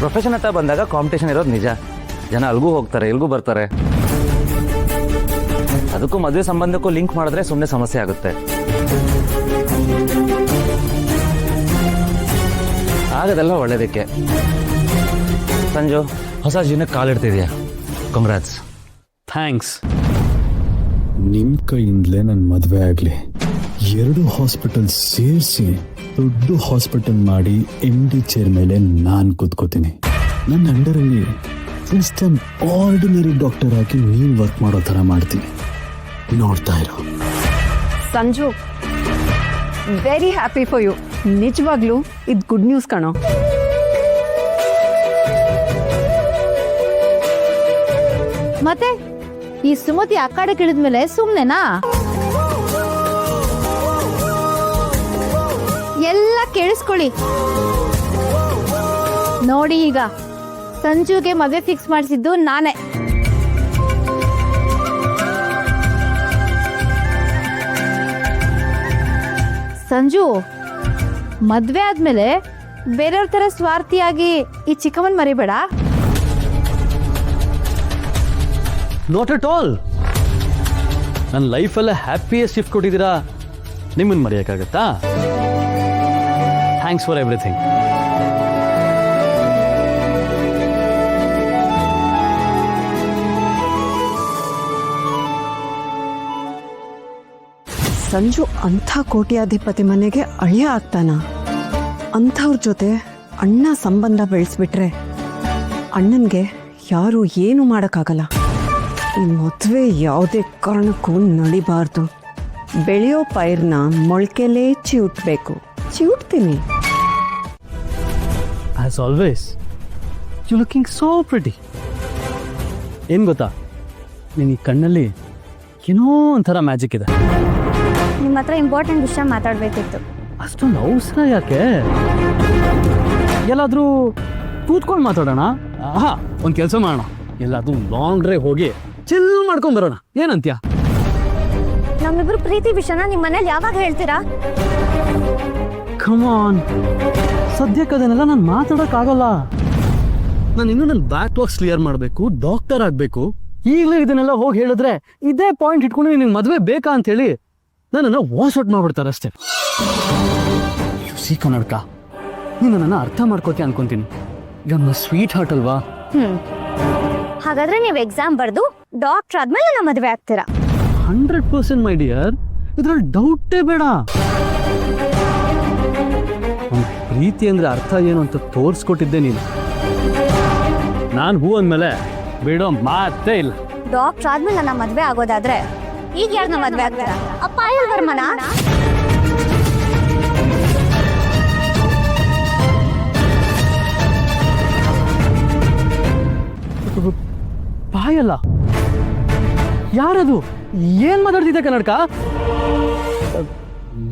Profession ಹತ್ರ ಬಂದಾಗ competition ಇರೋದು ನಿಜ. ಜನ ಅಲ್ಗೂ ಹೋಗ್ತಾರೆ, ಇಲ್ಗೂ ಬರ್ತಾರೆ. ಅದಕ್ಕೂ ಮದುವೆ ಸಂಬಂಧಕ್ಕೂ ಲಿಂಕ್ ಮಾಡಿದ್ರೆ ಸುಮ್ಮನೆ ಸಮಸ್ಯೆ ಆಗುತ್ತೆ. ಆಗದೆಲ್ಲ ಒಳ್ಳೇದಕ್ಕೆ. ಸಂಜು, ಹೊಸ ಜೀವನಕ್ಕೆ ಕಾಲಿಡ್ತಿದ್ಯಾ, ಕಾಂಗ್ರಾಟ್ಸ್. ಥ್ಯಾಂಕ್ಸ್. ನಿಮ್ ಕೈಯಿಂದಲೇ ನನ್ನ ಮದುವೆ ಆಗಲಿ. 2 ಹಾಸ್ಪಿಟಲ್ ಸೇರಿಸಿ ದೊಡ್ಡ ಹಾಸ್ಪಿಟಲ್ ಮಾಡಿ MD ಚೇರ್ ಮೇಲೆ ನಾನು ಕೂತ್ಕೋತೀನಿ. ನನ್ನ ಅಂಡರಲ್ಲಿ ಜಸ್ಟ್ ಅನ್ ಆರ್ಡಿನರಿ ಡಾಕ್ಟರ್ ಆಗಿ ನೀನು ವರ್ಕ್ ಮಾಡೋ ಥರ ಮಾಡ್ತೀನಿ. ನೋಡ್ತಾ ಇರೋ. Sanju, very happy for you. ನಿಜವಾಗ್ಲೂ ಇದು ಗುಡ್ ನ್ಯೂಸ್ ಕಣೋ. ಮತ್ತೆ ಈ ಸುಮತಿ ಆ ಕಡೆ ಕಿಳಿದ್ಮೇಲೆ ಸುಮ್ನೆನಾ? ಎಲ್ಲ ಕೇಳಿಸ್ಕೊಳ್ಳಿ ನೋಡಿ. ಈಗ ಸಂಜುಗೆ ಮದುವೆ ಫಿಕ್ಸ್ ಮಾಡಿಸಿದ್ದು ನಾನೇ. ಸಂಜು, ಮದ್ವೆ ಆದ್ಮೇಲೆ ಬೇರೆಯವ್ರ ತರ ಸ್ವಾರ್ಥಿಯಾಗಿ ಈ ಚಿಕ್ಕಮ್ಮನ್ ಮರಿಬೇಡ. Not at all. ನನ್ನ ಲೈಫಲ್ಲೇ ಹ್ಯಾಪಿಯೆಸ್ಟ್ ಶಿಫ್ಟ್ ಕೊಟ್ಟಿದ್ದೀರಾ, ನಿಮ್ಮನ್ನು ಮರೆಯೋಕ್ಕಾಗತ್ತಾ? Thanks for everything. ಸಂಜು ಅಂಥ ಕೋಟ್ಯಾಧಿಪತಿ ಮನೆಗೆ ಅಳಿಯ ಆಗ್ತಾನ? ಅಂಥವ್ರ ಜೊತೆ ಅಣ್ಣ ಸಂಬಂಧ ಬೆಳೆಸ್ಬಿಟ್ರೆ ಅಣ್ಣನಿಗೆ ಯಾರು ಏನು ಮಾಡೋಕ್ಕಾಗಲ್ಲ. ಈ ಮದುವೆ ಯಾವುದೇ ಕಾರಣಕ್ಕೂ ನಡಿಬಾರ್ದು. ಬೆಳೆಯೋ ಪೈರ್ನ ಮೊಳಕೆಲೇ ಚಿವುಟ್ಬೇಕು. ಚಿವುಟ್ತೀನಿ. As always you looking so pretty. ಏನು ಗೊತ್ತಾ, ನೀನು ಈ ಕಣ್ಣಲ್ಲಿ ಏನೋ ಒಂಥರ ಮ್ಯಾಜಿಕ್ ಇದೆ. ನಿಮ್ಮ ಹತ್ರ ಇಂಪಾರ್ಟೆಂಟ್ ವಿಷಯ ಮಾತಾಡ್ಬೇಕಿತ್ತು. ಅಷ್ಟೊಂದು ಅವಸರ ಯಾಕೆ? ಎಲ್ಲಾದರೂ ಕೂತ್ಕೊಂಡು ಮಾತಾಡೋಣ. ಆಹಾ, ಒಂದು ಕೆಲಸ ಮಾಡೋಣ, ಎಲ್ಲಾದ್ರೂ ಲಾಂಗ್ ಡ್ರೈವ್ ಹೋಗಿ ಚಿಲ್ ಮಾಡ್ಕೊಂಡ್ ಬರೋಣ. ಏನಂತ್ಯ? ನಮ್ಮಿಬ್ರು ಪ್ರೀತಿ ವಿಷಯನ ನಿಮ್ಮ ಮನೇಲಿ ಯಾವಾಗ ಹೇಳ್ತೀರಾ? ಕಮ್ ಆನ್, ಸದ್ಯಕ್ಕೆ ಅದನ್ನೆಲ್ಲ ನಾನು ಮಾತಾಡೋಕ್ಕಾಗಲ್ಲ. ನಾನು ಇನ್ನೂ ನನ್ನ ಬ್ಯಾಕ್ ಬಾಕ್ಸ್ ಕ್ಲಿಯರ್ ಮಾಡಬೇಕು, ಡಾಕ್ಟರ್ ಆಗಬೇಕು. ಈಗಲೇ ಇದನ್ನೆಲ್ಲ ಹೋಗಿ ಹೇಳಿದ್ರೆ ಇದೇ ಪಾಯಿಂಟ್ ಇಟ್ಕೊಂಡು ನಿನಗೆ ಮದುವೆ ಬೇಕಾ ಅಂತ ಹೇಳಿ ನನ್ನನ್ನು ವಾಶ್ ಔಟ್ ಮಾಡ್ಬಿಡ್ತಾರೆ ಅಷ್ಟೇ. ಸಿ ಕನ್ನಡಕ, ನೀನು ನನ್ನ ಅರ್ಥ ಮಾಡ್ಕೋತೀಯ ಅನ್ಕೊಂತೀನಿ. ನಮ್ಮ ಸ್ವೀಟ್ ಹಾರ್ಟ್ ಅಲ್ವಾ? ಹಾಗಾದ್ರೆ ನೀವು ಎಕ್ಸಾಮ್ ಬರ್ದು ಡಾಕ್ಟರ್ ಆದ್ಮೇಲೆ ನಮ್ಮ ಮದುವೆ ಆಗ್ತೀರಾ? 100% ಮೈ ಡಿಯರ್, ಇದ್ರಲ್ಲಿ ಡೌಟೇ ಬೇಡ. ಪ್ರೀತಿ ಅಂದ್ರೆ ಅರ್ಥ ಏನು ಅಂತ ತೋರಿಸ್ಕೊಟ್ಟಿದ್ದೆ ನೀನು. ನಾನು ಹೂ ಅಂದ್ಮೇಲೆ ಬಿಡೋ ಮಾತೇ ಇಲ್ಲ. ಡಾಕ್ಟರ್ ಆದ್ಮೇಲೆ ನನ್ನ ಮದುವೆ ಆಗೋದಾದ್ರೆ ಈಗ ಯಾರನ್ನ ಮದುವೆ ಆಗ್ತೀರಾ? ಅಪ್ಪ ವರ್ಮನ? ಬಾಯಲ್ಲ, ಯಾರದು? ಏನ್ ಮಾತಾಡ್ತಿದ್ದೆ ಕನ್ನಡಕ?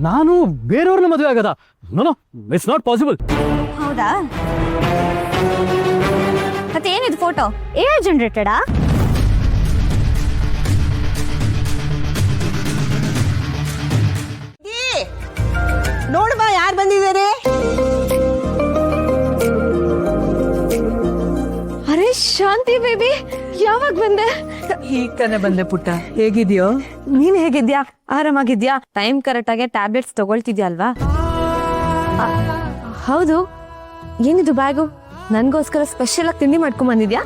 ನಾನು ಬೇರೆಯವ್ರನ್ನ ಮದುವೆ ಆಗದ? No, it's not possible. ಹೌದಾ? ಮತ್ತೆ ಏನಿದು ಫೋಟೋ? AI ಜನರೇಟೆಡಾ? ನೋಡ್ಬಾ ಯಾರು ಬಂದಿದ್ದಾರೆ. ಅರೆ ಶಾಂತಿ ಬೇಬಿ, ಯಾವಾಗ ಬಂದೆ? ಈಗ ತಾನೆ ಬಂದೆ ಪುಟ್ಟ. ಹೇಗಿದ್ಯೋ? ನೀನ್ ಹೇಗಿದ್ಯಾ? ಆರಾಮಾಗಿದ್ಯಾ? ಟೈಮ್ ಕರೆಕ್ಟ್ ಆಗಿ ಟ್ಯಾಬ್ಲೆಟ್ಸ್ ತಗೊಳ್ತಿದ್ಯಾ ಅಲ್ವಾ? ಹೌದು. ಏನಿದು ಬ್ಯಾಗು? ನನ್ಗೋಸ್ಕರ ಸ್ಪೆಷಲ್ ಆಗಿ ತಿಂಡಿ ಮಾಡ್ಕೊಂಡ್ ಬಂದಿದ್ಯಾ?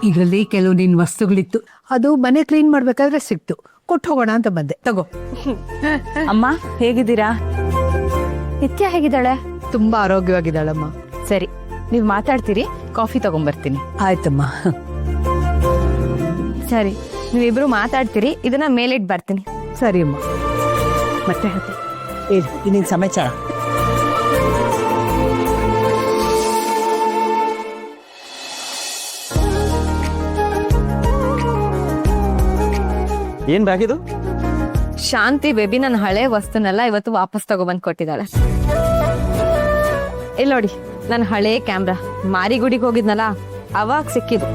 ಇದರಲ್ಲಿ ಕೆಲವು ನಿನ್ ವಸ್ತುಗಳಿತ್ತು, ಅದು ಮನೆ ಕ್ಲೀನ್ ಮಾಡ್ಬೇಕಾದ್ರೆ ಸಿಕ್ತು, ಕೊಟ್ಟು ಹೋಗೋಣ ಅಂತ ಬಂದೆ. ತಗೋ. ಅಮ್ಮ ಹೇಗಿದ್ದೀರಾ? ನಿತ್ಯ ಹೇಗಿದ್ದಾಳೆ? ತುಂಬಾ ಆರೋಗ್ಯವಾಗಿದ್ದಾಳಮ್ಮ. ಸರಿ, ನೀವ್ ಮಾತಾಡ್ತೀರಿ, ಕಾಫಿ ತಗೊಂಡ್ಬರ್ತೀನಿ. ಆಯ್ತಮ್ಮ. ಸರಿ, ನೀವಿಬ್ರು ಮಾತಾಡ್ತೀರಿ, ಇದನ್ನ ಮೇಲಿಟ್ ಬರ್ತೀನಿ. ಸರಿ ಅಮ್ಮ. ಮತ್ತೆ ಇನ್ನೇನ್ ಸಮಾಚಾರ? ಏನ್ ಬ್ಯಾಗ್ ಇದು? ಶಾಂತಿ ಬೇಬಿ ನನ್ನ ಹಳೆ ವಸ್ತುನೆಲ್ಲ ಇವತ್ತು ವಾಪಸ್ ತಗೊಬಂದ್ ಕೊಟ್ಟಿದ್ದಾಳೆ. ಇಲ್ಲಿ ನೋಡಿ, ನನ್ನ ಹಳೆ ಕ್ಯಾಮ್ರಾ ಮಾರಿಗುಡಿಗೆ ಹೋಗಿದ್ನಲ್ಲ ಅವಾಗ ಸಿಕ್ಕಿದ್ದು.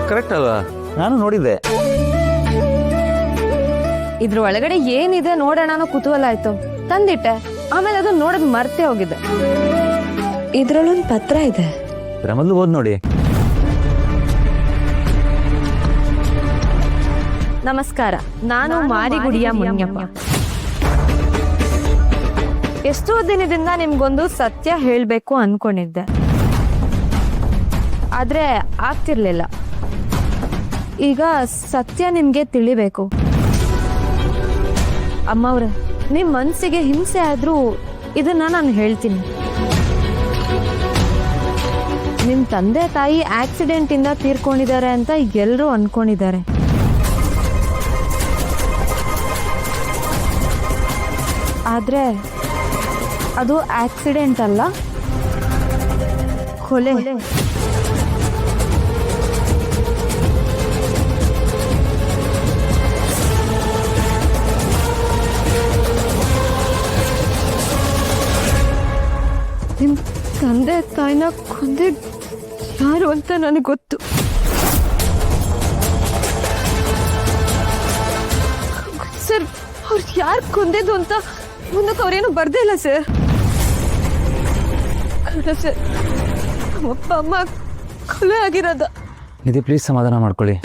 ಕರೆಕ್ಟ್ ಅಲ್ವಾ? ನಾನು ನೋಡಿದ್ದೆ. ಇದ್ರ ಒಳಗಡೆ ಏನಿದೆ ನೋಡೋಣ ಅನ್ನೋ ಕುತೂಹಲ ಆಯ್ತು, ತಂದಿಟ್ಟೆ. ಆಮೇಲೆ ಅದನ್ನ ನೋಡೋದು ಮರ್ತೇ ಹೋಗಿದೆ. ಇದ್ರಲ್ಲೊಂದು ಪತ್ರ ಇದೆ. ಮೊದಲು ಓದ್ ನೋಡಿ. ನಮಸ್ಕಾರ, ನಾನು ಮಾರಿಗುಡಿಯ ಮುನಿಯಪ್ಪ. ಎಷ್ಟೋ ದಿನದಿಂದ ನಿಮ್ಗೊಂದು ಸತ್ಯ ಹೇಳಬೇಕು ಅನ್ಕೊಂಡಿದ್ದೆ, ಆದ್ರೆ ಆಗ್ತಿರ್ಲಿಲ್ಲ. ಈಗ ಸತ್ಯ ನಿಮ್ಗೆ ತಿಳಿಬೇಕು. ಅಮ್ಮವ್ರೆ, ನಿಮ್ ಮನ್ಸಿಗೆ ಹಿಂಸೆ ಆದ್ರೂ ಇದನ್ನ ನಾನು ಹೇಳ್ತೀನಿ. ನಿಮ್ ತಂದೆ ತಾಯಿ ಆಕ್ಸಿಡೆಂಟ್ ಇಂದ ತೀರ್ಕೊಂಡಿದ್ದಾರೆ ಅಂತ ಎಲ್ಲರೂ ಅನ್ಕೊಂಡಿದ್ದಾರೆ. ಆದ್ರೆ ಅದು ಆಕ್ಸಿಡೆಂಟ್ ಅಲ್ಲ, ಕೊಲೆ. ನಿಮ್ ತಂದೆ ತಾಯಿನ ಕೊಂದಿದ್ ಯಾರು ಅಂತ ನನಗೆ ಗೊತ್ತು. ಸರ್, ಅವ್ರು ಯಾರು ಕೊಂದಿದ್ದು ಅಂತ ಮುಂದಕ್ಕೆ ಅವ್ರೇನು ಬರ್ದೇ ಇಲ್ಲ ಸರ್. ಸರ್, ಅಪ್ಪ ಅಮ್ಮ ಕೊಲೆ ಆಗಿರೋದ. ನಿಧಿ, ಪ್ಲೀಸ್ ಸಮಾಧಾನ ಮಾಡ್ಕೊಳ್ಳಿ.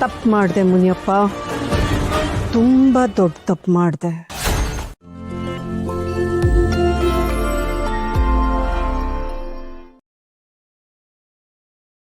ತಪ್ಪು ಮಾಡಿದೆ ಮುನಿಯಪ್ಪ, ತುಂಬ ದೊಡ್ಡ ತಪ್ಪು ಮಾಡಿದೆ.